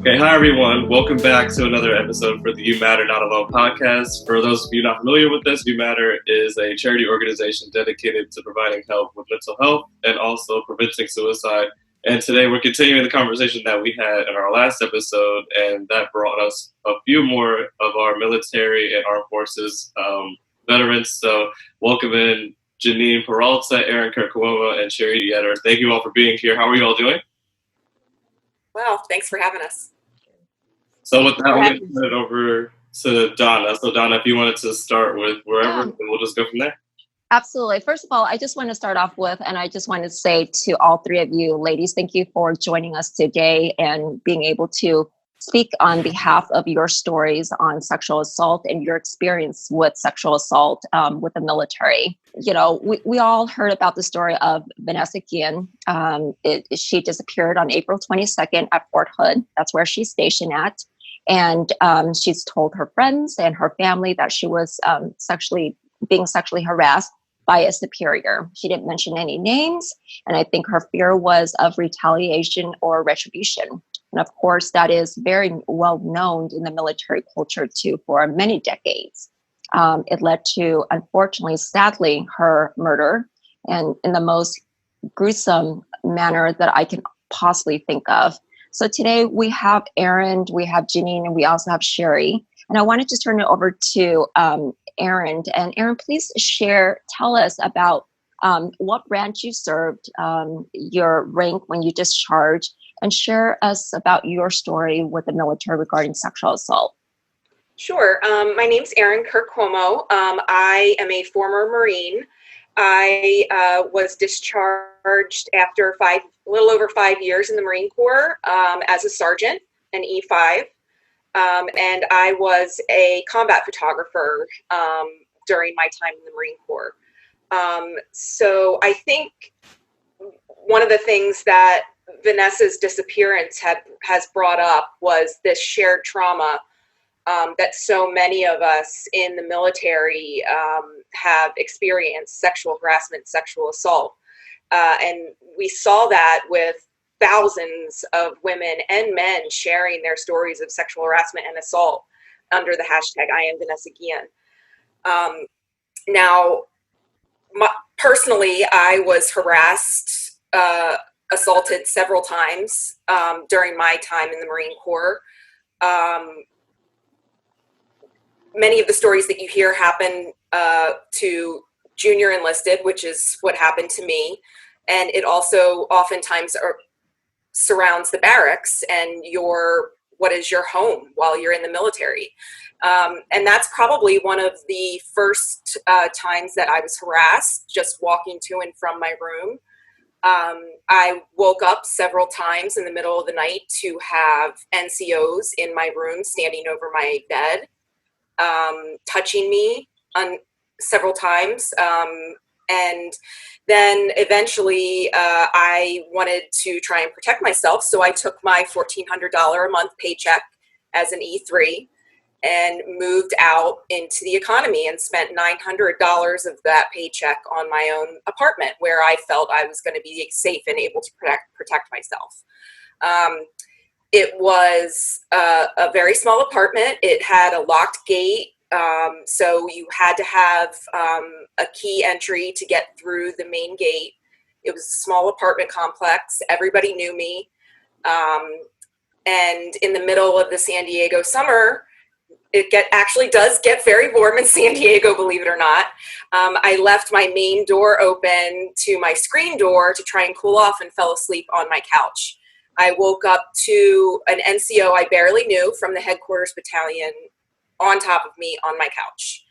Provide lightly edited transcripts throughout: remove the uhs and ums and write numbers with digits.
Hey, hi everyone. Welcome back to another episode for the You Matter Not Alone podcast. For those of you not familiar with this, You Matter is a charity organization dedicated to providing help with mental health and also preventing suicide. And today we're continuing the conversation that we had in our last episode, and that brought us a few more of our military and armed forces veterans. So welcome in Janine Peralta, Aaron Kirkwoma, and Sherry Yetter. Thank you all for being here. How are you all doing? Well, thanks for having us. So with that, I'm going to turn it over to Donna. So Donna, if you wanted to start with wherever, then we'll just go from there. Absolutely. First of all, I just want to start off with, and I just want to say to all three of you ladies, thank you for joining us today and being able to speak on behalf of your stories on sexual assault and your experience with sexual assault with the military. You know, we all heard about the story of Vanessa Guillen. She disappeared on April 22nd at Fort Hood. That's where she's stationed at. And she's told her friends and her family that she was being sexually harassed by a superior. She didn't mention any names. And I think her fear was of retaliation or retribution. And of course, that is very well known in the military culture too for many decades. It led to, unfortunately, sadly, her murder, and in the most gruesome manner that I can possibly think of. So today we have Aaron, we have Janine, and we also have Sherry. And I wanted to turn it over to Aaron. And Aaron, please tell us about what branch you served, your rank when you discharged, and share us about your story with the military regarding sexual assault. Sure. My name's Erin Kirkhomo. I am a former Marine. I was discharged after a little over 5 years in the Marine Corps as a sergeant, an E5. And I was a combat photographer during my time in the Marine Corps. So I think one of the things that Vanessa's disappearance has brought up was this shared trauma that so many of us in the military have experienced: sexual harassment, sexual assault. And we saw that with thousands of women and men sharing their stories of sexual harassment and assault under the hashtag I am Vanessa Guillen. Now, personally, I was harassed, assaulted several times during my time in the Marine Corps. Many of the stories that you hear happen to junior enlisted, which is what happened to me. And it also oftentimes surrounds the barracks and what is your home while you're in the military. And that's probably one of the first times that I was harassed, just walking to and from my room. I woke up several times in the middle of the night to have NCOs in my room standing over my bed, touching me several times. And then eventually I wanted to try and protect myself. So I took my $1,400 a month paycheck as an E3 and moved out into the economy and spent $900 of that paycheck on my own apartment, where I felt I was going to be safe and able to protect myself. It was a very small apartment. It had a locked gate. So you had to have a key entry to get through the main gate. It was a small apartment complex. Everybody knew me. And in the middle of the San Diego summer, it actually does get very warm in San Diego, believe it or not. I left my main door open to my screen door to try and cool off and fell asleep on my couch. I woke up to an NCO I barely knew from the headquarters battalion on top of me on my couch,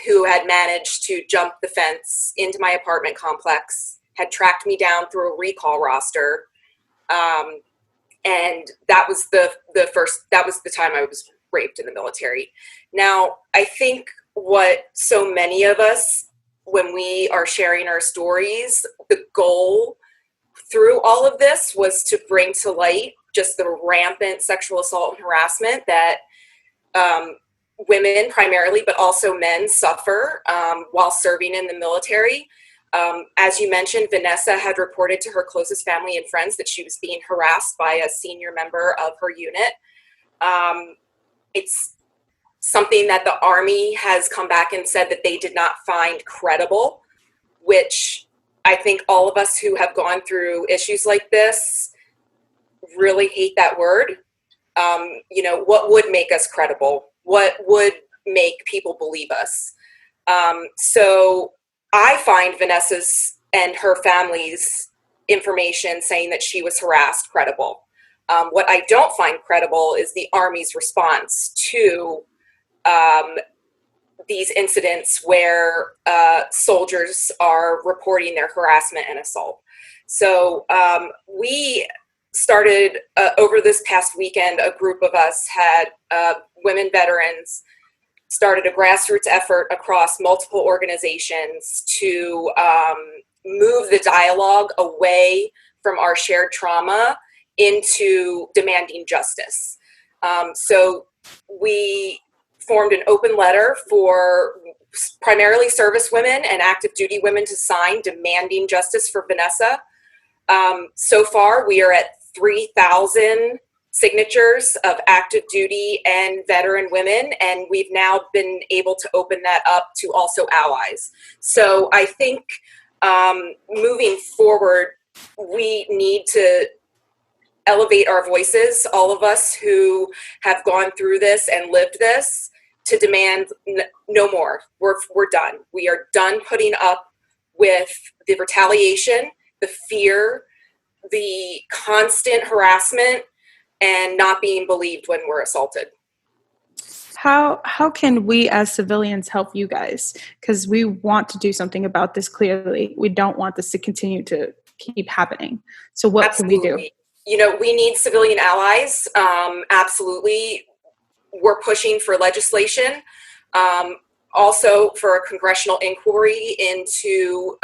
who had managed to jump the fence into my apartment complex, had tracked me down through a recall roster. And that was that was the time I was raped in the military. Now, I think what so many of us, when we are sharing our stories, the goal through all of this was to bring to light just the rampant sexual assault and harassment that women primarily, but also men suffer while serving in the military. As you mentioned, Vanessa had reported to her closest family and friends that she was being harassed by a senior member of her unit. It's something that the Army has come back and said that they did not find credible, which I think all of us who have gone through issues like this really hate that word. What would make us credible? What would make people believe us? So I find Vanessa's and her family's information saying that she was harassed credible. What I don't find credible is the Army's response to these incidents where soldiers are reporting their harassment and assault. So we started over this past weekend, a group of us had women veterans started a grassroots effort across multiple organizations to move the dialogue away from our shared trauma into demanding justice. So we formed an open letter for primarily service women and active duty women to sign demanding justice for Vanessa. So far, we are at 3,000 signatures of active duty and veteran women, and we've now been able to open that up to also allies. So I think moving forward, we need to elevate our voices, all of us who have gone through this and lived this, to demand no more. We're done. We are done putting up with the retaliation, the fear, the constant harassment, and not being believed when we're assaulted. How can we as civilians help you guys? Because we want to do something about this clearly. We don't want this to continue to keep happening. So what Absolutely. can we do? We need civilian allies. Absolutely. We're pushing for legislation. Also for a congressional inquiry into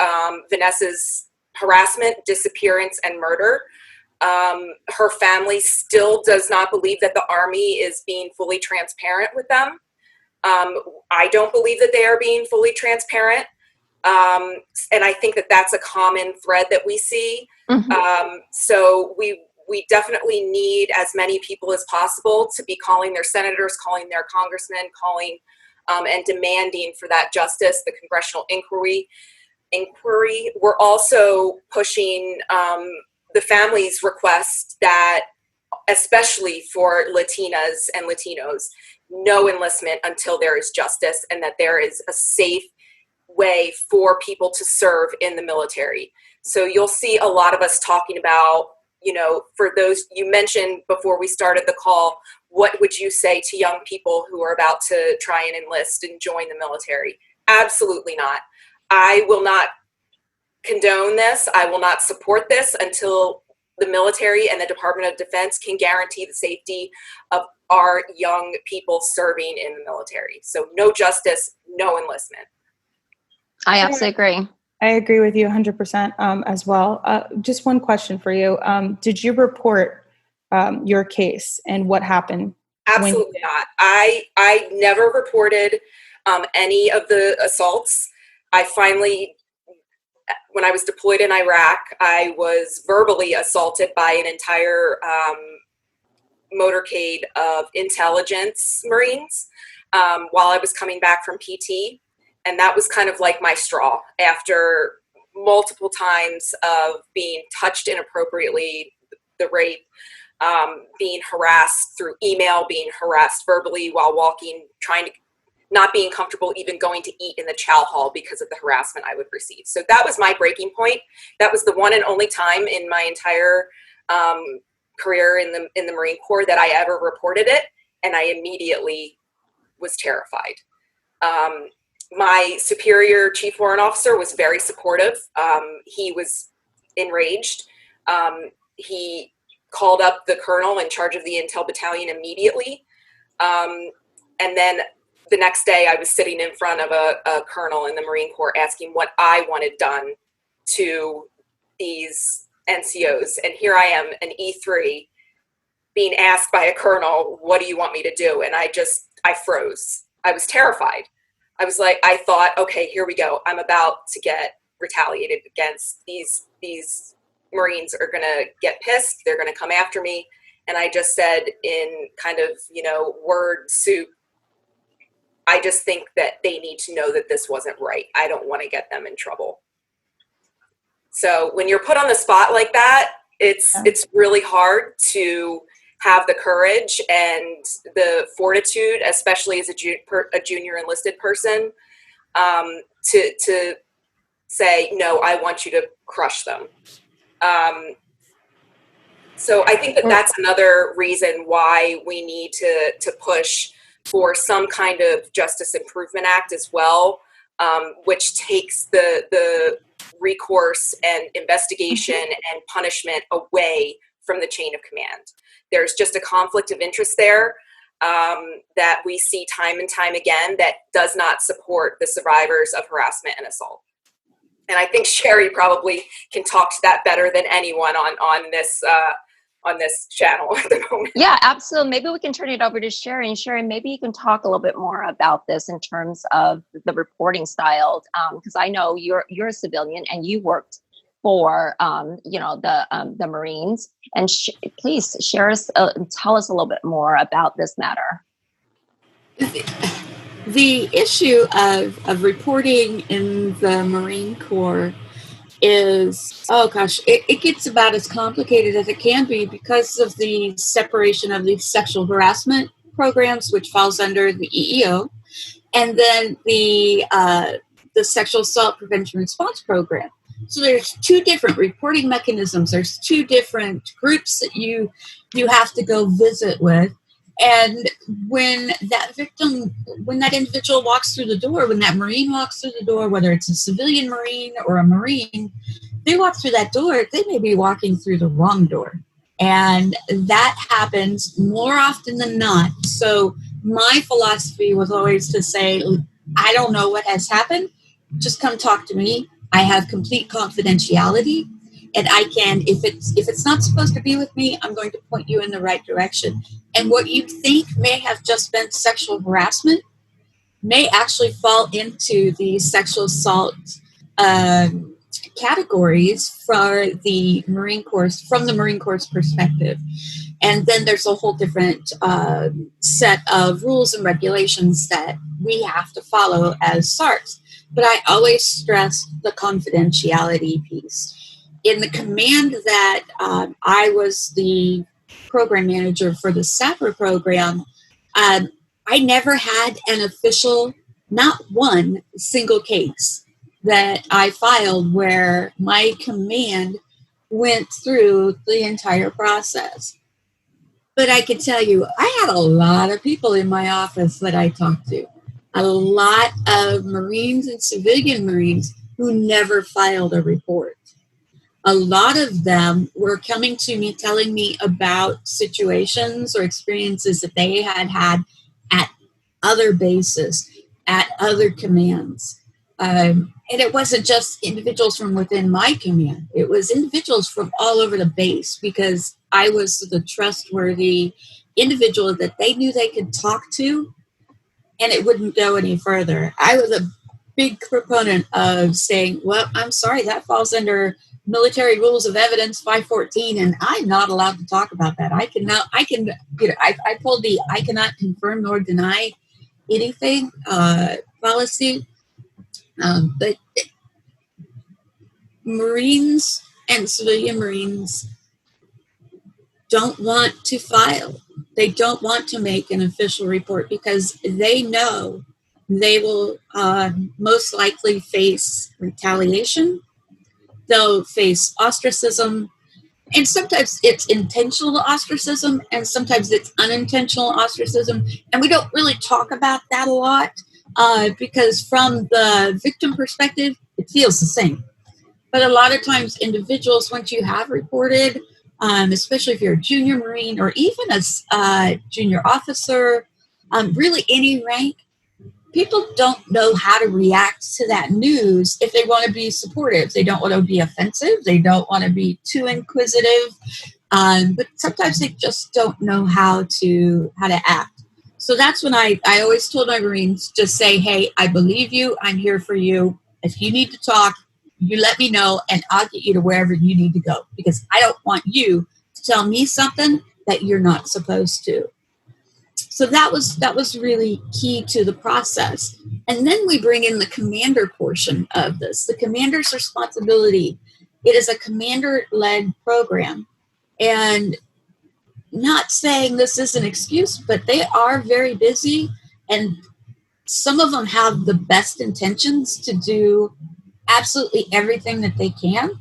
Vanessa's harassment, disappearance, and murder. Her family still does not believe that the Army is being fully transparent with them. I don't believe that they are being fully transparent. And I think that that's a common thread that we see. Mm-hmm. So we definitely need as many people as possible to be calling their senators, calling their congressmen, calling and demanding for that justice, the congressional inquiry. We're also pushing the family's request that, especially for Latinas and Latinos, no enlistment until there is justice and that there is a safe way for people to serve in the military. So you'll see a lot of us talking about, for those you mentioned before we started the call, what would you say to young people who are about to try and enlist and join the military? Absolutely not. I will not condone this. I will not support this until the military and the Department of Defense can guarantee the safety of our young people serving in the military. So no justice, no enlistment. I absolutely agree. I agree with you 100% as well. Just one question for you. Did you report your case and what happened? Absolutely not. I never reported any of the assaults. I finally, when I was deployed in Iraq, I was verbally assaulted by an entire motorcade of intelligence Marines while I was coming back from PT. And that was kind of like my straw after multiple times of being touched inappropriately, the rape, being harassed through email, being harassed verbally while walking, not being comfortable even going to eat in the chow hall because of the harassment I would receive. So that was my breaking point. That was the one and only time in my entire career in the Marine Corps that I ever reported it. And I immediately was terrified. My superior chief warrant officer was very supportive. He was enraged. He called up the colonel in charge of the Intel Battalion immediately. And then the next day I was sitting in front of a colonel in the Marine Corps asking what I wanted done to these NCOs. And here I am, an E3, being asked by a colonel, what do you want me to do? And I froze. I was terrified. I was like, I thought, okay, here we go. I'm about to get retaliated against. These Marines are going to get pissed. They're going to come after me. And I just said in kind of, word soup, I just think that they need to know that this wasn't right. I don't want to get them in trouble. So when you're put on the spot like that, it's really hard to have the courage and the fortitude, especially as a junior enlisted person, to say, no, I want you to crush them. So I think that that's another reason why we need to push for some kind of Justice Improvement Act as well, which takes the recourse and investigation and punishment away from the chain of command. There's just a conflict of interest there that we see time and time again that does not support the survivors of harassment and assault. And I think Sherry probably can talk to that better than anyone on this channel at the moment. Yeah, absolutely. Maybe we can turn it over to Sherry. And Sherry, maybe you can talk a little bit more about this in terms of the reporting style, because I know you're a civilian and you worked for the Marines. And please tell us a little bit more about this matter. The issue of reporting in the Marine Corps is, it gets about as complicated as it can be because of the separation of the sexual harassment programs, which falls under the EEO, and then the sexual assault prevention response program. So there's two different reporting mechanisms. There's two different groups that you have to go visit with. And when that individual walks through the door, when that Marine walks through the door, whether it's a civilian Marine or a Marine, they walk through that door, they may be walking through the wrong door. And that happens more often than not. So my philosophy was always to say, I don't know what has happened. Just come talk to me. I have complete confidentiality. And I can, if it's not supposed to be with me, I'm going to point you in the right direction. And what you think may have just been sexual harassment may actually fall into the sexual assault categories for the Marine Corps, from the Marine Corps' perspective. And then there's a whole different set of rules and regulations that we have to follow as SARTs. But I always stress the confidentiality piece. In the command that I was the program manager for the SAPR program, I never had an official, not one single case that I filed where my command went through the entire process. But I can tell you, I had a lot of people in my office that I talked to, a lot of Marines and civilian Marines who never filed a report. A lot of them were coming to me telling me about situations or experiences that they had at other bases, at other commands. And it wasn't just individuals from within my command. It was individuals from all over the base because I was the trustworthy individual that they knew they could talk to and it wouldn't go any further. I was a big proponent of saying, well, I'm sorry, that falls under Military Rules of Evidence 514, and I'm not allowed to talk about that. I pulled the I cannot confirm nor deny anything policy. But Marines and civilian Marines don't want to file. They don't want to make an official report because they know they will most likely face retaliation. They'll face ostracism, and sometimes it's intentional ostracism, and sometimes it's unintentional ostracism. And we don't really talk about that a lot because from the victim perspective, it feels the same. But a lot of times individuals, once you have reported, especially if you're a junior Marine or even a junior officer, really any rank, people don't know how to react to that news if they want to be supportive. They don't want to be offensive. They don't want to be too inquisitive. But sometimes they just don't know how to act. So that's when I always told my Marines, just say, hey, I believe you. I'm here for you. If you need to talk, you let me know and I'll get you to wherever you need to go, because I don't want you to tell me something that you're not supposed to. So that was really key to the process. And then we bring in the commander portion of this, the commander's responsibility. It is a commander-led program. And not saying this is an excuse, but they are very busy, and some of them have the best intentions to do absolutely everything that they can.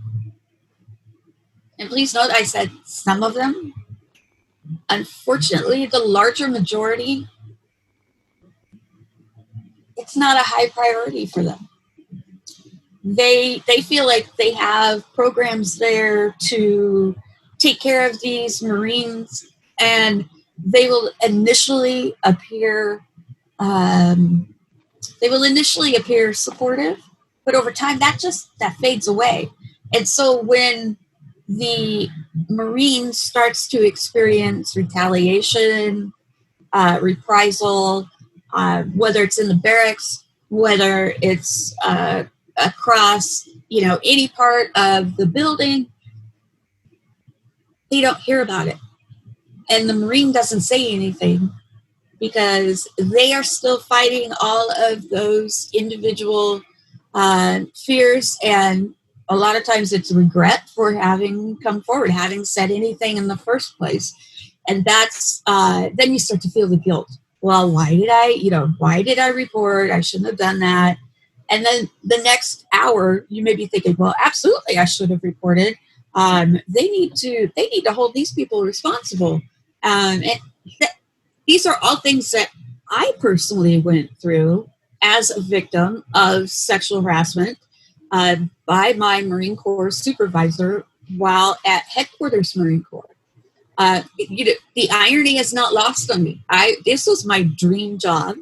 And please note, I said some of them. Unfortunately, the larger majority, it's not a high priority for them. They feel like they have programs there to take care of these Marines, and they will initially appear supportive, but over time that fades away. And so when the Marine starts to experience retaliation, reprisal, whether it's in the barracks, whether it's across, any part of the building, they don't hear about it. And the Marine doesn't say anything because they are still fighting all of those individual fears, and a lot of times it's regret for having come forward, having said anything in the first place. And that's, then you start to feel the guilt. Well, why did I report? I shouldn't have done that. And then the next hour, you may be thinking, well, absolutely, I should have reported. They need to hold these people responsible. These are all things that I personally went through as a victim of sexual harassment by my Marine Corps supervisor while at Headquarters Marine Corps. The irony is not lost on me. This was my dream job.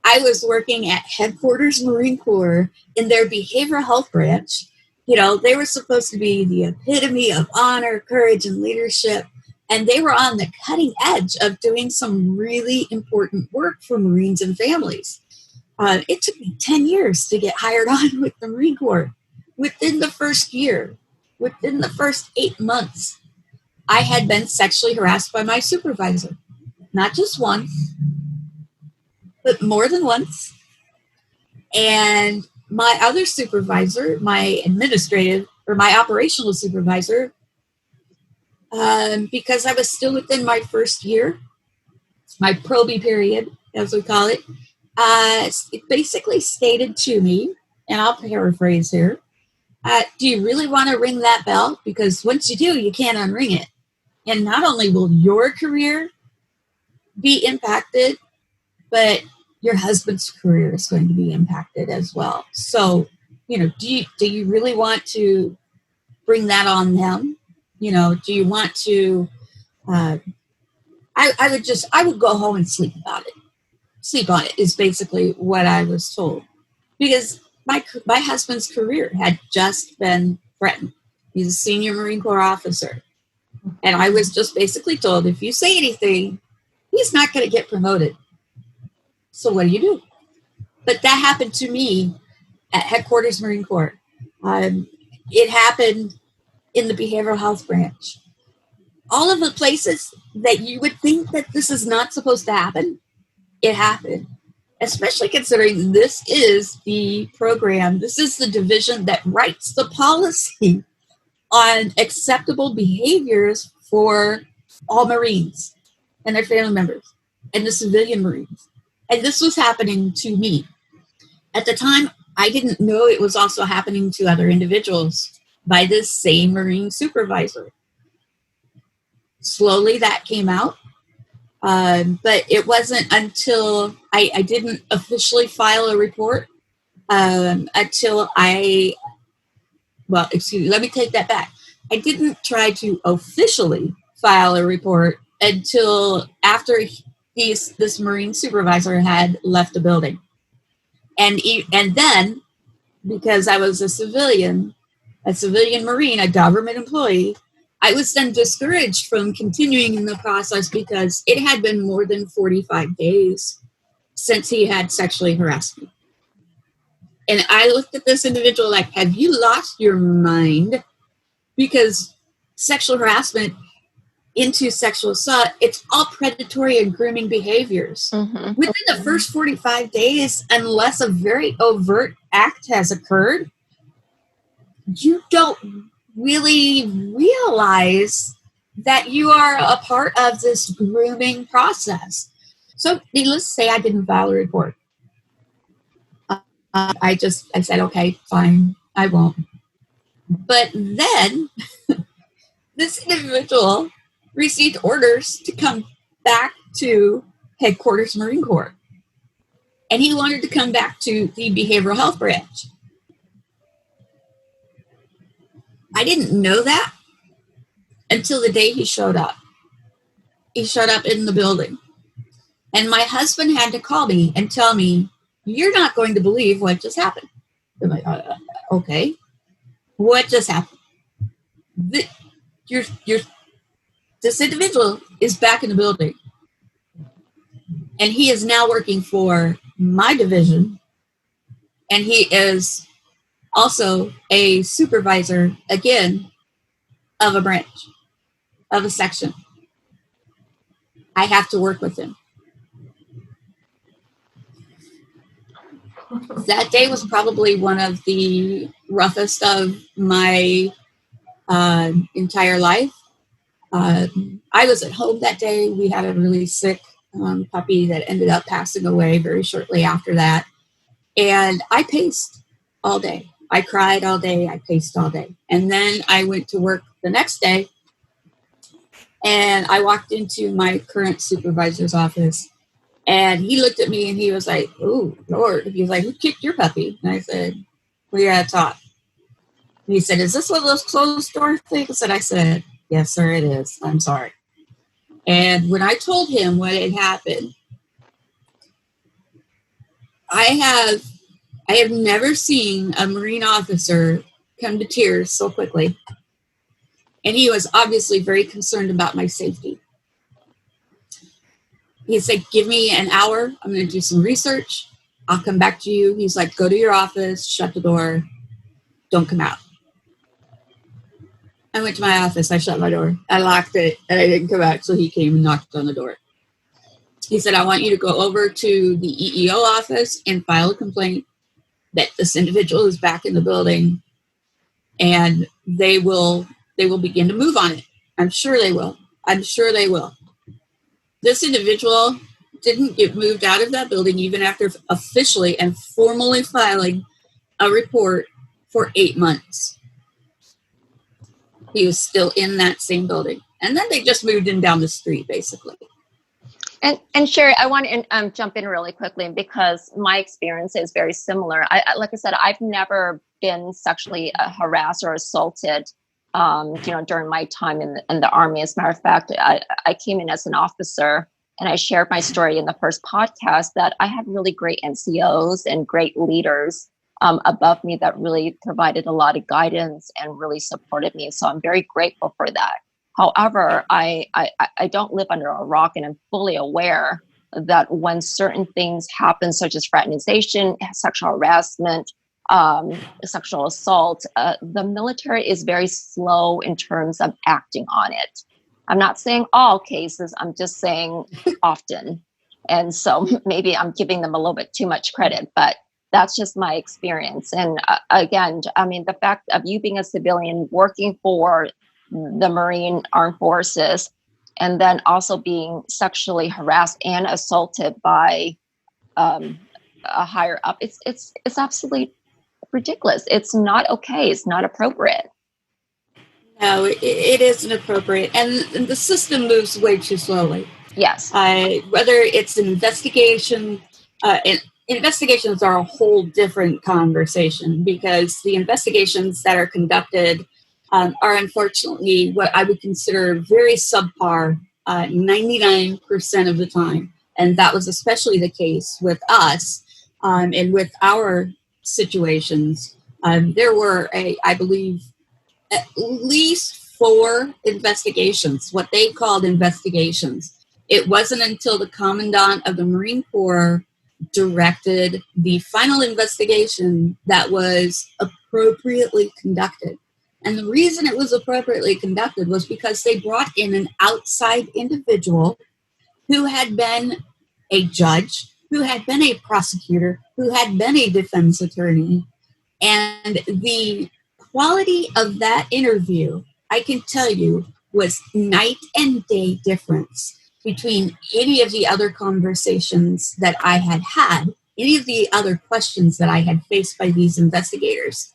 I was working at Headquarters Marine Corps in their behavioral health branch. They were supposed to be the epitome of honor, courage, and leadership. And they were on the cutting edge of doing some really important work for Marines and families. It took me 10 years to get hired on with the Marine Corps. Within the first year, within the first 8 months, I had been sexually harassed by my supervisor. Not just once, but more than once. And my other supervisor, my operational supervisor, because I was still within my first year, my probie period, as we call it, it basically stated to me, and I'll paraphrase here, do you really want to ring that bell? Because once you do, you can't unring it. And not only will your career be impacted, but your husband's career is going to be impacted as well. So, do you really want to bring that on them? Do you want to, I would go home and sleep about it. Sleep on it is basically what I was told, because my husband's career had just been threatened. He's a senior Marine Corps officer. And I was just basically told, if you say anything, he's not going to get promoted. So what do? But that happened to me at Headquarters Marine Corps. It happened in the behavioral health branch. All of the places that you would think that this is not supposed to happen, it happened. Especially considering this is the program, this is the division that writes the policy on acceptable behaviors for all Marines and their family members and the civilian Marines. And this was happening to me. At the time, I didn't know it was also happening to other individuals by this same Marine supervisor. Slowly that came out. But it wasn't until I didn't officially file a report until let me take that back. I didn't try to officially file a report until after this Marine supervisor had left the building. And then, because I was a civilian Marine, a government employee, I was then discouraged from continuing in the process because it had been more than 45 days since he had sexually harassed me. And I looked at this individual like, have you lost your mind? Because sexual harassment into sexual assault, it's all predatory and grooming behaviors. Mm-hmm. Within the first 45 days, unless a very overt act has occurred, you don't really realize that you are a part of this grooming process. So needless to say, I didn't file a report. I said, okay, fine, I won't. But then this individual received orders to come back to headquarters Marine Corps. And he wanted to come back to the behavioral health branch. I didn't know that until the day he showed up. He showed up in the building. And my husband had to call me and tell me, you're not going to believe what just happened. I'm like, okay. What just happened? This individual is back in the building. And he is now working for my division. And he is also a supervisor, again, of a branch, of a section. I have to work with him. That day was probably one of the roughest of my entire life. I was at home that day. We had a really sick puppy that ended up passing away very shortly after that. And I paced all day. I cried all day. I paced all day. And then I went to work the next day. And I walked into my current supervisor's office. And he looked at me and he was like, oh, Lord. He was like, who kicked your puppy? And I said, we had a talk. And he said, is this one of those closed door things? And I said, yes, sir, it is. I'm sorry. And when I told him what had happened, I have never seen a Marine officer come to tears so quickly. And he was obviously very concerned about my safety. He said, give me an hour. I'm going to do some research. I'll come back to you. He's like, go to your office, shut the door. Don't come out. I went to my office. I shut my door. I locked it, and I didn't come back. So he came and knocked on the door. He said, I want you to go over to the EEO office and file a complaint that this individual is back in the building, and they will begin to move on it. I'm sure they will. I'm sure they will. This individual didn't get moved out of that building even after officially and formally filing a report for 8 months. He was still in that same building. And then they just moved him down the street, basically. And Sherry, I want to jump in really quickly because my experience is very similar. Like I said, I've never been sexually harassed or assaulted, during my time in the Army. As a matter of fact, I came in as an officer, and I shared my story in the first podcast that I had really great NCOs and great leaders above me that really provided a lot of guidance and really supported me. So I'm very grateful for that. However, I don't live under a rock, and I'm fully aware that when certain things happen, such as fraternization, sexual harassment, sexual assault, the military is very slow in terms of acting on it. I'm not saying all cases, I'm just saying often. And so maybe I'm giving them a little bit too much credit, but that's just my experience. And again, I mean, the fact of you being a civilian working for the Marine Armed Forces, and then also being sexually harassed and assaulted by a higher up, it's absolutely ridiculous. It's not okay. It's not appropriate. No, it isn't appropriate. And the system moves way too slowly. Yes. Whether it's an investigation, investigations are a whole different conversation, because the investigations that are conducted are unfortunately what I would consider very subpar 99% of the time. And that was especially the case with us and with our situations. There were, I believe, at least 4 investigations, what they called investigations. It wasn't until the commandant of the Marine Corps directed the final investigation that was appropriately conducted. And the reason it was appropriately conducted was because they brought in an outside individual who had been a judge, who had been a prosecutor, who had been a defense attorney. And the quality of that interview, I can tell you, was night and day difference between any of the other conversations that I had had, any of the other questions that I had faced by these investigators.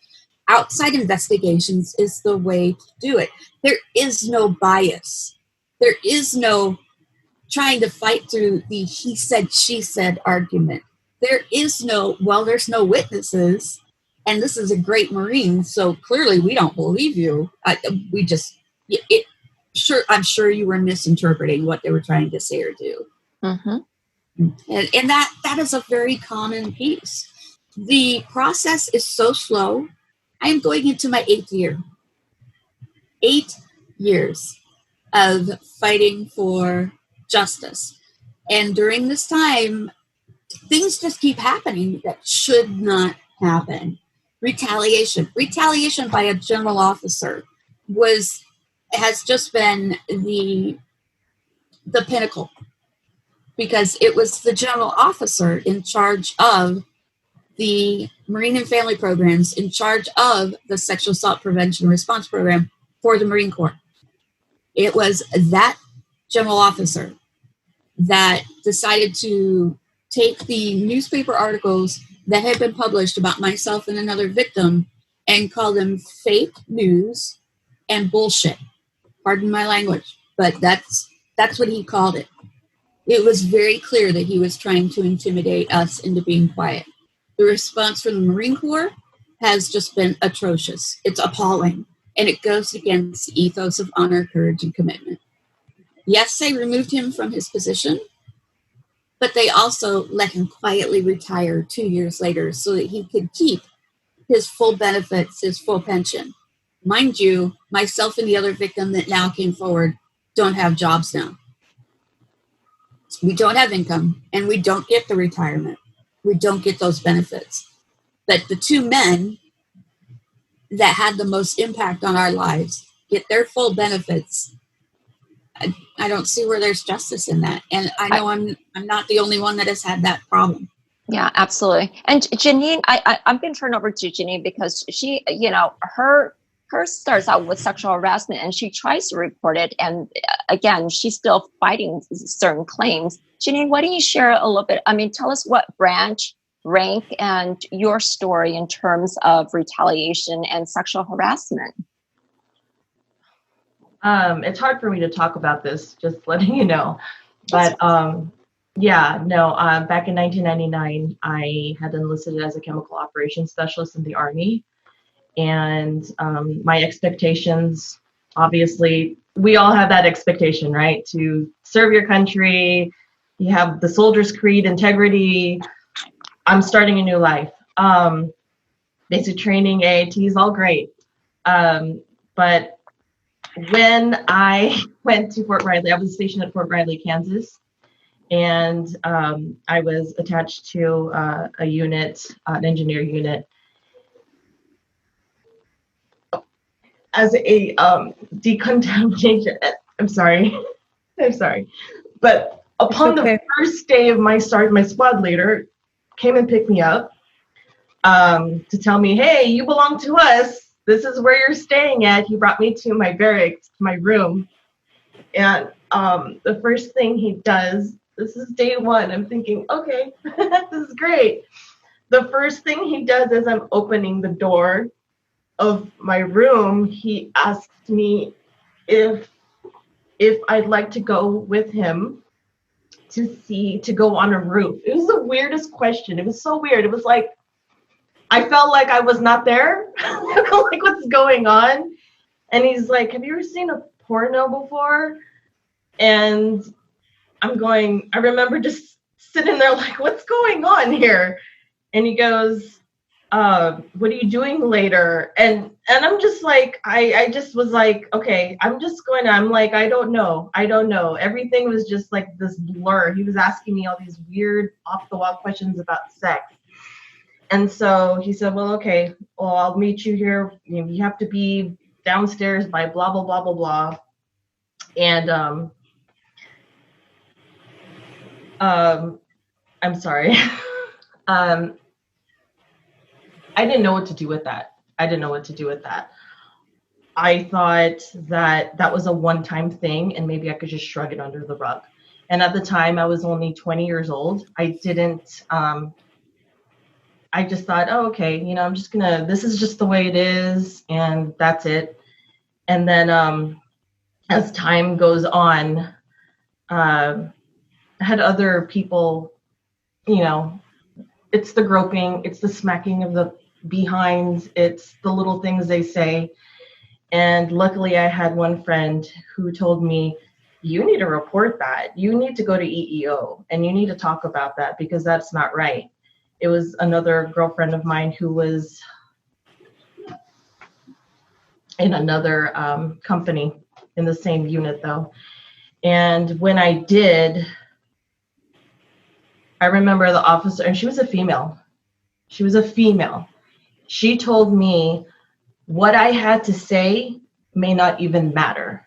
Outside investigations is the way to do it. There is no bias. There is no trying to fight through the he said, she said argument. There is no, well, there's no witnesses, and this is a great Marine, so clearly we don't believe you. I'm sure you were misinterpreting what they were trying to say or do. Mm-hmm. And that is a very common piece. The process is so slow. I am going into my 8th year. 8 years of fighting for justice. And during this time, things just keep happening that should not happen. Retaliation by a general officer has just been the pinnacle, because it was the general officer in charge of the Marine and Family Programs, in charge of the Sexual Assault Prevention Response Program for the Marine Corps. It was that general officer that decided to take the newspaper articles that had been published about myself and another victim and call them fake news and bullshit. Pardon my language, but that's what he called it. It was very clear that he was trying to intimidate us into being quiet. The response from the Marine Corps has just been atrocious. It's appalling, and it goes against the ethos of honor, courage, and commitment. Yes, they removed him from his position, but they also let him quietly retire 2 years later so that he could keep his full benefits, his full pension. Mind you, myself and the other victim that now came forward don't have jobs now. We don't have income, and we don't get the retirement. We don't get those benefits. But the 2 men that had the most impact on our lives get their full benefits. I don't see where there's justice in that. And I know I'm not the only one that has had that problem. Yeah, absolutely. And Janine, I'm going to turn over to Janine because she, her starts out with sexual harassment and she tries to report it. And again, she's still fighting certain claims. Janine, why don't you share a little bit? I mean, tell us what branch, rank, and your story in terms of retaliation and sexual harassment. It's hard for me to talk about this, just letting you know. But back in 1999, I had enlisted as a chemical operations specialist in the Army. And my expectations, obviously, we all have that expectation, right? To serve your country, you have the soldier's creed, integrity. I'm starting a new life. Basic training, AAT is all great. But when I went to Fort Riley, I was stationed at Fort Riley, Kansas, and I was attached to a unit, an engineer unit, as a decontamination. I'm sorry. But upon the first day of my squad leader came and picked me up to tell me, hey, you belong to us. This is where you're staying at. He brought me to my barracks, my room. And the first thing he does, this is day one. I'm thinking, okay, this is great. The first thing he does as I'm opening the door of my room, he asked me if I'd like to go with him to go on a roof. It was the weirdest question. It was so weird. It was like, I felt like I was not there. Like, what's going on? And he's like, have you ever seen a porno before? And I remember just sitting there like, what's going on here? And he goes, what are you doing later? And I'm just like, I just was like, okay, I'm like, I don't know. Everything was just like this blur. He was asking me all these weird off the wall questions about sex. And so he said, well, okay, well, I'll meet you here. You have to be downstairs by blah, blah, blah, blah, blah. And I'm sorry. I didn't know what to do with that. I thought that was a one-time thing and maybe I could just shrug it under the rug. And at the time I was only 20 years old. I just thought, oh, okay, this is just the way it is and that's it. And then as time goes on, I had other people, it's the groping, it's the smacking of the behinds, it's the little things they say. And luckily I had one friend who told me, you need to report that. You need to go to EEO and you need to talk about that because that's not right. It was another girlfriend of mine who was in another company in the same unit though. And when I did, I remember the officer, and she was a female. She told me what I had to say may not even matter.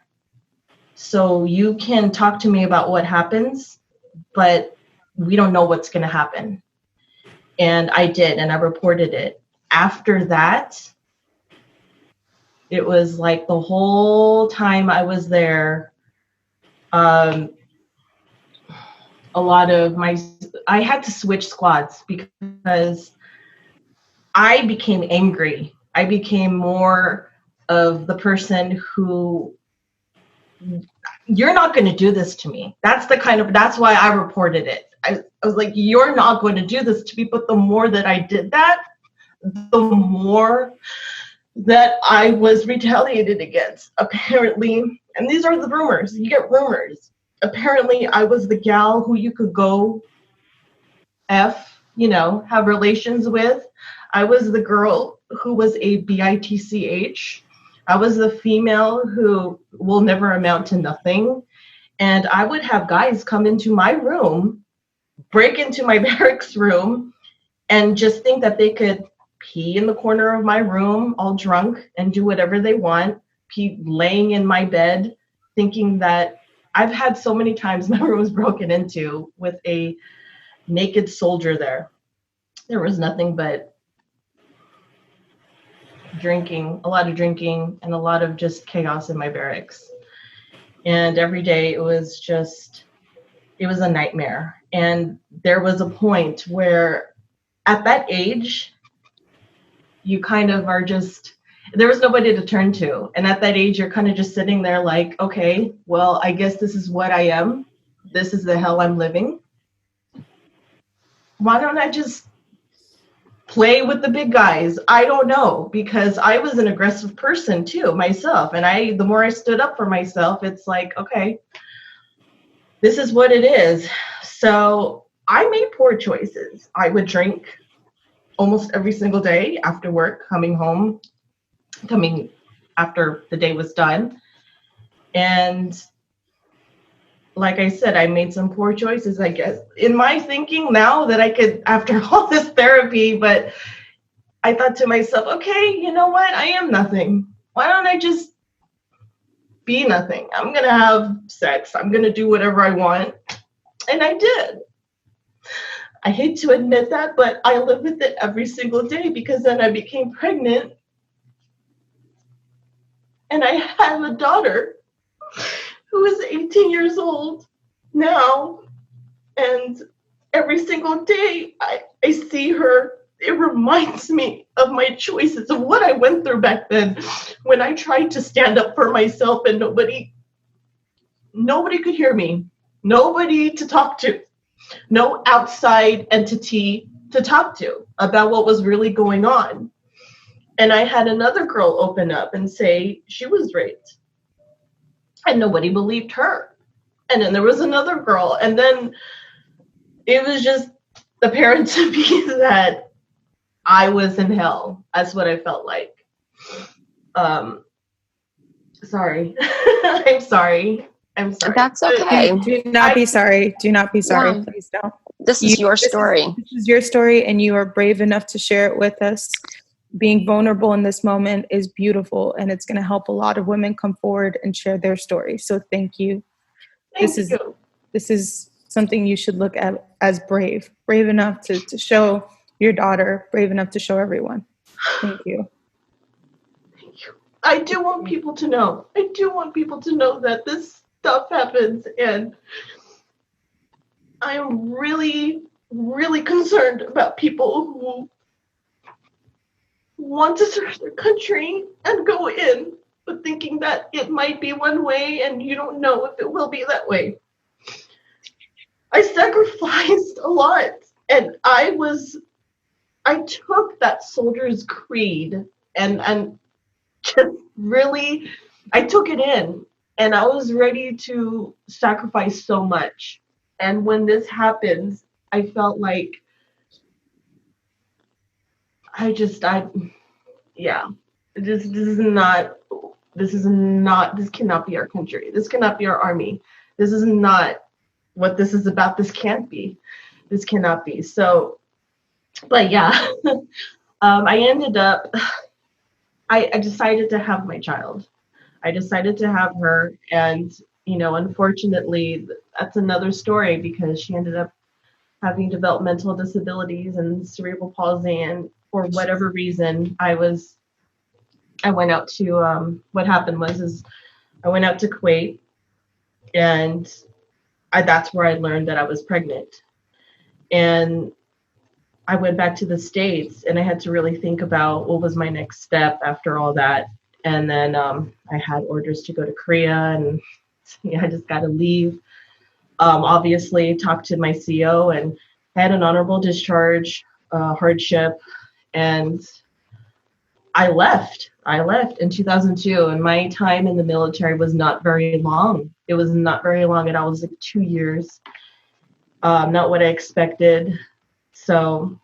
So you can talk to me about what happens, but we don't know what's going to happen. And I did, and I reported it. After that, it was like the whole time I was there, I had to switch squads because I became angry. I became more of the person who, you're not going to do this to me. That's why I reported it. I was like, you're not going to do this to me. But the more that I did that, the more that I was retaliated against, apparently. And these are the rumors. You get rumors. Apparently, I was the gal who you could go have relations with. I was the girl who was a bitch. I was the female who will never amount to nothing. And I would have guys come into my room, break into my barracks room, and just think that they could pee in the corner of my room all drunk and do whatever they want, pee laying in my bed, thinking that I've had so many times my room was broken into with a naked soldier there. There was nothing but drinking, a lot of drinking, and a lot of just chaos in my barracks. And every day it was a nightmare. And there was a point where at that age, you kind of are just, there was nobody to turn to. And at that age, you're kind of just sitting there like, okay, well, I guess this is what I am. This is the hell I'm living. Why don't I just play with the big guys? I don't know, because I was an aggressive person too, myself. And the more I stood up for myself, it's like, okay, this is what it is. So I made poor choices. I would drink almost every single day after work, coming after the day was done. And like I said, I made some poor choices, I guess, in my thinking now that I could, after all this therapy, but I thought to myself, okay, you know what? I am nothing. Why don't I just be nothing? I'm going to have sex. I'm going to do whatever I want. And I did. I hate to admit that, but I live with it every single day because then I became pregnant and I have a daughter who is 18 years old now. And every single day I see her, it reminds me of my choices, of what I went through back then when I tried to stand up for myself and nobody could hear me, nobody to talk to, no outside entity to talk to about what was really going on. And I had another girl open up and say she was raped. And nobody believed her. And then there was another girl. And then it was just apparent to me that I was in hell. That's what I felt like. Sorry. I'm sorry. I'm sorry. That's okay. Do not be sorry. Do not be sorry. Yeah. Please don't. This is your story. This is your story, and you are brave enough to share it with us. Being vulnerable in this moment is beautiful, and it's going to help a lot of women come forward and share their story. So thank you. Thank you. This is something you should look at as brave enough to show your daughter, brave enough to show everyone. Thank you. Thank you. I do want people to know. I do want people to know that this stuff happens, and I'm really, really concerned about people who want to serve their country and go in, but thinking that it might be one way and you don't know if it will be that way. I sacrificed a lot, and I took that soldier's creed and just really, I took it in, and I was ready to sacrifice so much. And when this happens, I felt like this cannot be our country. This cannot be our army. This is not what this is about. This can't be. This cannot be. So, but yeah, I ended up, I decided to have my child. I decided to have her, and, unfortunately, that's another story, because she ended up having developmental disabilities and cerebral palsy, and for whatever reason, I went out to, what happened was I went out to Kuwait, and that's where I learned that I was pregnant. And I went back to the States, and I had to really think about what was my next step after all that. And then I had orders to go to Korea, and I just got to leave. Obviously, talked to my CO and had an honorable discharge, hardship, and I left in 2002, and my time in the military was not very long. It was not very long, and I was like 2 years. Not what I expected. So,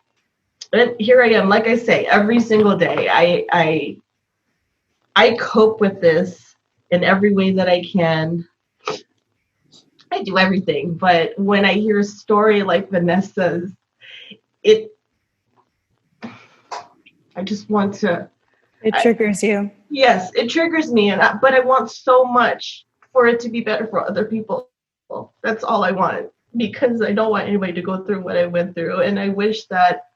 and here I am. Like I say, every single day, I cope with this in every way that I can. I do everything, but when I hear a story like Vanessa's, I just want to. It triggers you. Yes, it triggers me, but I want so much for it to be better for other people. That's all I want, because I don't want anybody to go through what I went through, and I wish that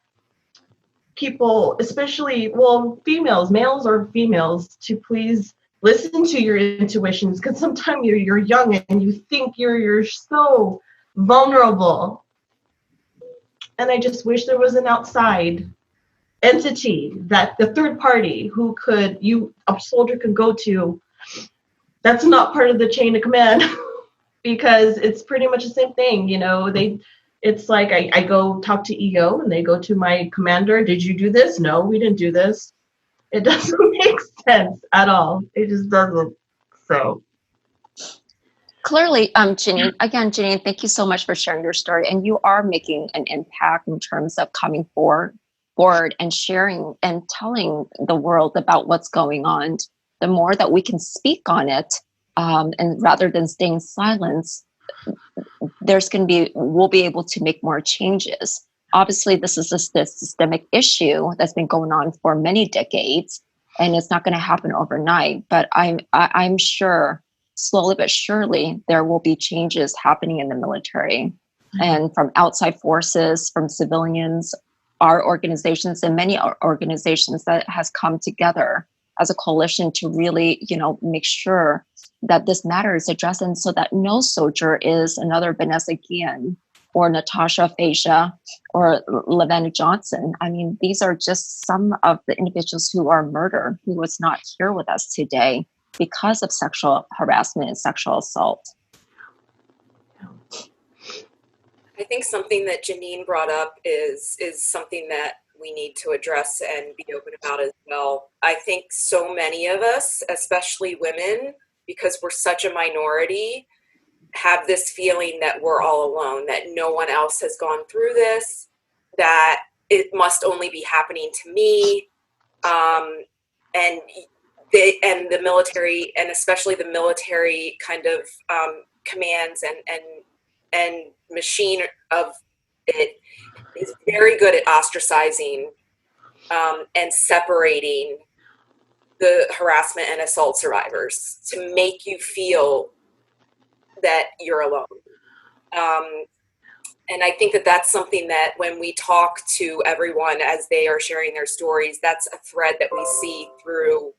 people, especially, females, males or females, to please listen to your intuitions, because sometimes you're young and you think you're so vulnerable, and I just wish there was an outside entity, that the third party who a soldier could go to, that's not part of the chain of command, because it's pretty much the same thing. It's like I go talk to EO, and they go to my commander. Did you do this? No, we didn't do this. It doesn't make sense at all. It just doesn't. So Clearly, Janine, thank you so much for sharing your story. And you are making an impact in terms of coming forward and sharing and telling the world about what's going on. The more that we can speak on it, and rather than staying silent, we'll be able to make more changes. Obviously, this is a systemic issue that's been going on for many decades, and it's not going to happen overnight. But I'm sure, slowly but surely, there will be changes happening in the military, and from outside forces, from civilians, our organizations, and many organizations that has come together as a coalition to really, make sure that this matter is addressed, and so that no soldier is another Vanessa Guillen or Natasha Fascia or Lavanna Johnson. I mean, these are just some of the individuals who are murdered, who was not here with us today because of sexual harassment and sexual assault. I think something that Janine brought up is something that we need to address and be open about as well. I think so many of us, especially women, because we're such a minority, have this feeling that we're all alone, that no one else has gone through this, that it must only be happening to me. And the military, and especially the military kind of commands and machine of it, is very good at ostracizing and separating the harassment and assault survivors to make you feel that you're alone. And I think that that's something that when we talk to everyone as they are sharing their stories, that's a thread that we see through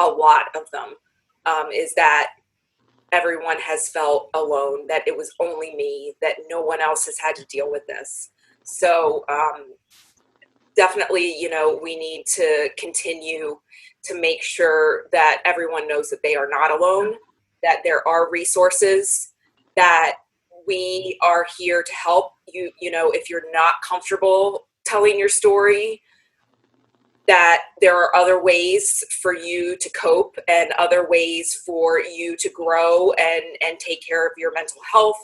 a lot of them, is that everyone has felt alone, that it was only me, that no one else has had to deal with this. So definitely, we need to continue to make sure that everyone knows that they are not alone, that there are resources, that we are here to help you. If you're not comfortable telling your story, that there are other ways for you to cope and other ways for you to grow and take care of your mental health.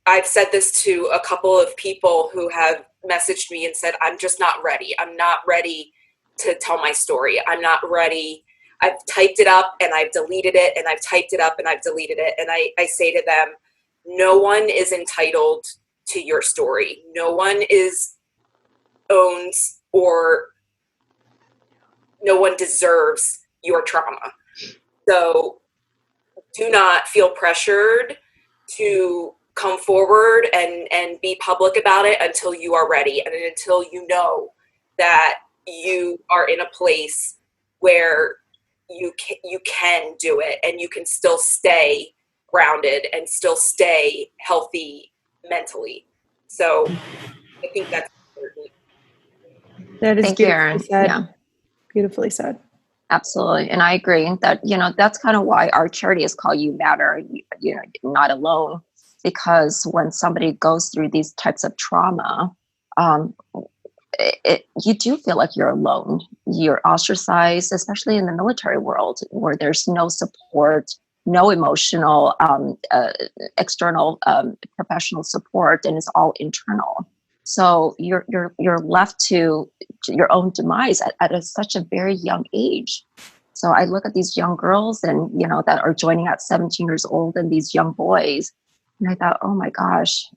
I've said this to a couple of people who have messaged me and said, I'm just not ready. I'm not ready to tell my story. I'm not ready. I've typed it up and I've deleted it, and I've typed it up and I've deleted it. And I say to them, no one is entitled to your story. No one owns, or no one deserves your trauma. So do not feel pressured to come forward and be public about it until you are ready, and until you know that you are in a place where you can do it, and you can still stay grounded and still stay healthy mentally. So I think that's important. That is Thank you, beautifully Erin. said. Yeah. Beautifully said. Absolutely. And I agree that, that's kind of why our charity is called You Matter, not alone, because when somebody goes through these types of trauma, you do feel like you're alone. You're ostracized, especially in the military world, where there's no support, no emotional, external, professional support, and it's all internal. So you're left to your own demise at such a very young age. So I look at these young girls and, that are joining at 17 years old, and these young boys, and I thought, oh my gosh,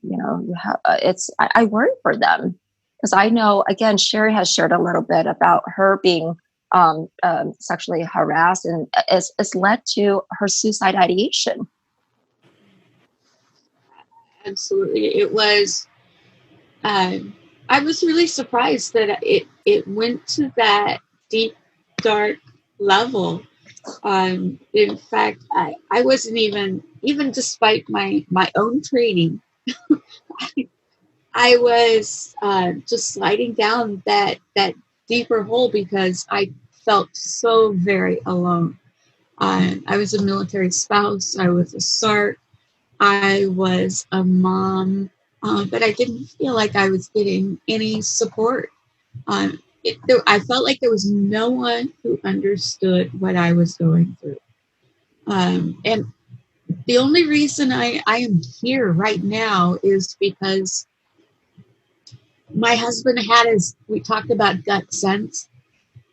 I worry for them, because I know, again, Sherry has shared a little bit about her being sexually harassed, and it's led to her suicide ideation. Absolutely. It was, I was really surprised that it went to that deep, dark level. In fact, I wasn't even despite my own training, I was just sliding down that deeper hole because I felt so very alone. I was a military spouse. I was a SART. I was a mom, but I didn't feel like I was getting any support. I felt like there was no one who understood what I was going through. And the only reason I am here right now is because my husband we talked about gut sense.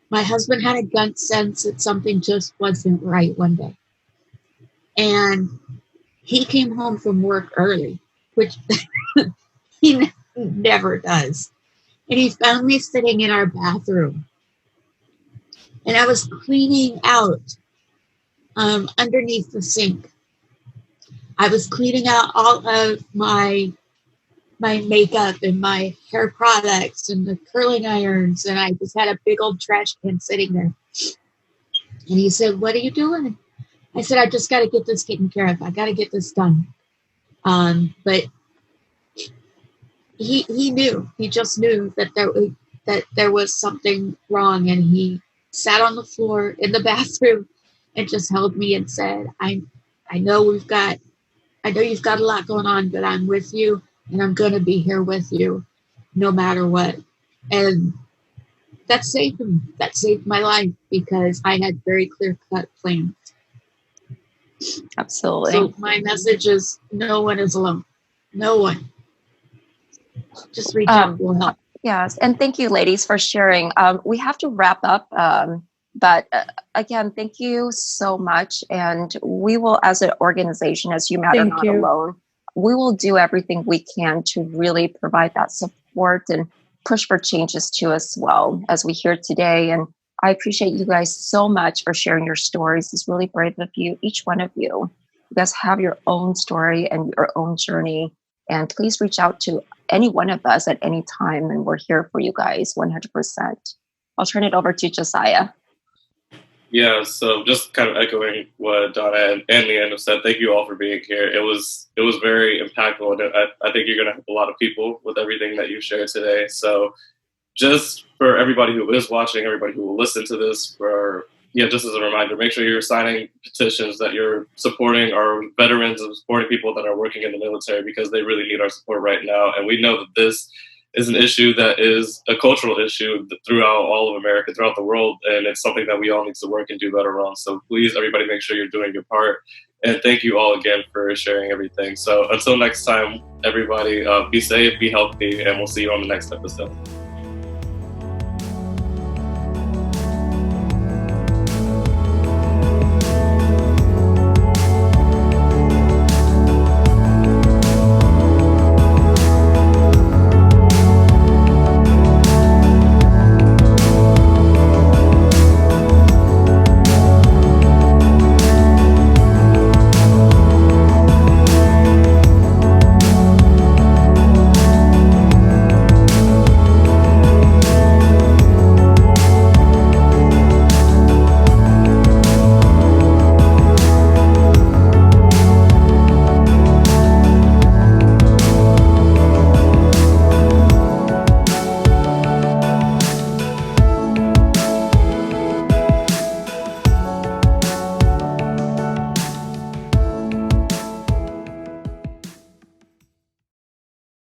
My husband had a gut sense that something just wasn't right one day. And he came home from work early, which he never does. And he found me sitting in our bathroom. And I was cleaning out underneath the sink. I was cleaning out all of my makeup and my hair products and the curling irons. And I just had a big old trash can sitting there. And he said, "What are you doing?" I said, "I just got to get this taken care of. I got to get this done." But he knew. He just knew that there was something wrong. And he sat on the floor in the bathroom and just held me and said, I know you've got a lot going on, but I'm with you, and I'm going to be here with you no matter what. And that saved him. That saved my life, because I had very clear-cut plans. Absolutely. So my message is, no one is alone. No one. just reach out. We'll help. Yes, and thank you, ladies, for sharing. We have to wrap up, but again, thank you so much. And we will, as an organization, as You Matter Thank Not you. Alone, we will do everything we can to really provide that support and push for changes too, as well as we hear today. And I appreciate you guys so much for sharing your stories. It's really brave of you, each one of you. You guys have your own story and your own journey. And please reach out to any one of us at any time, and we're here for you guys 100%. I'll turn it over to Josiah. Yeah, so just kind of echoing what Donna and Leanne have said, thank you all for being here. It was very impactful, and I think you're going to help a lot of people with everything that you shared today. So just for everybody who is watching, everybody who will listen to this, just as a reminder, make sure you're signing petitions, that you're supporting our veterans and supporting people that are working in the military, because they really need our support right now. And we know that this is an issue that is a cultural issue throughout all of America, throughout the world, and it's something that we all need to work and do better on. So please, everybody, make sure you're doing your part. And thank you all again for sharing everything. So until next time, everybody, be safe, be healthy, and we'll see you on the next episode.